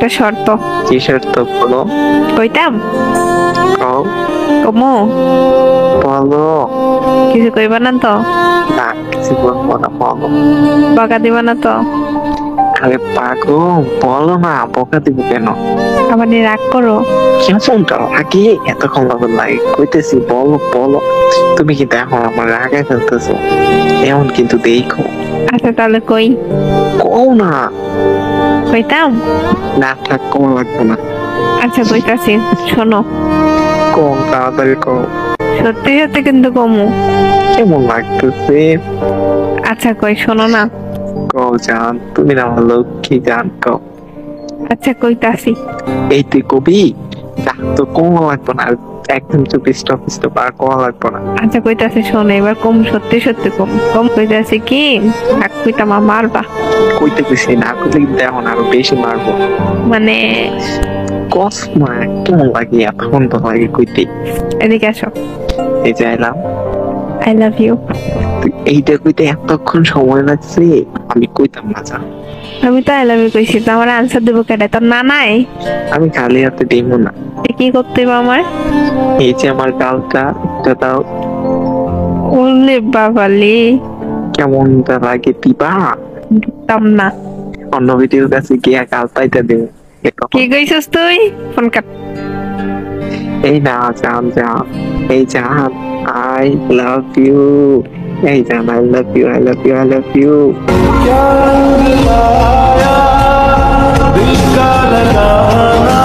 একটা শর্ত। কি শর্ত বলো? কইতাম? কও। কমো? বলো। কিছু কইবা না তো? না, কিছু বলবো না, বলো। বকা দিবা না তো? আরে পাগল, বলো না, বকা দিব কেন? আবার নিয়ে রাগ করো? কেমনটা লাগে? এতক্ষণ লাগে কইতেছি, বলো বলো। তুমি কিন্তু এখন আমার রাগে ফেলতেছো, এমন কিন্তু দেখো। আচ্ছা তাহলে কই? কও না। কইতাম? না থাক, কম লাগবে না। আচ্ছা কইতাছি, শোনো। কম তাড়াতাড়ি কও। সত্যি সত্যি কিন্তু কমু। কেমন লাগতেছে? আচ্ছা কই, শোনো না। কও জান, তুমি না আমার লক্ষ্মী জান, কও। আচ্ছা কইতাছি। এই তুই কবি, না তো কম লাগবে না, একদম চুপ স্টপ স্টপ, আর কম লাগবে না। আচ্ছা কইতাছি, শোনো এবার কম, সত্যি সত্যি কম। কম কইতাছি কি, রাগ কইতাম মারবা। কইতে কইছি, না কইলে কিন্তু এখন আরো বেশি মারবো। মানে কস না, কেমন লাগে, এতক্ষণ তো লাগে কইতে। এদিকে আসো। এই যে এলাম। I love you. এইটা কইতে এতক্ষণ সময় লাগছে, আমি কইতাম না যা। আমি তো আই লাভ ইউ কইছি, তো আমার আনসার দেবো কেটে? তোর না নাই? আমি খালি হাতে দিব না। কি করতে হবে আমার? এই যে আমার গালটা, এটা দাও। ওলে বাবালি, কেমনটা লাগে দিবা? দিতাম না। অন্য ভিডিওর কাছে গিয়া গাল পাইতে দেব। কি কইছিস তুই? Phone cut. এই না জান জান, এই জান, আই লাভ ইউ। এই জান, I love you, I love you, I love you. क्या रंग लाया दिल का लगाना।